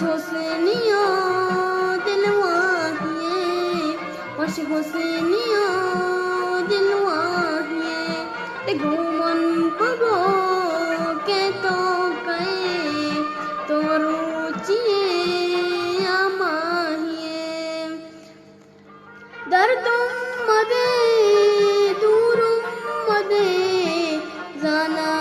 हुसैनिया दिलवाहिए वश हुसैनिया दिलवाहिए ते घूमन पगो के तो कहे तो रुचिए आमाहिए दर्दुम मदे दूरुम मदे जाना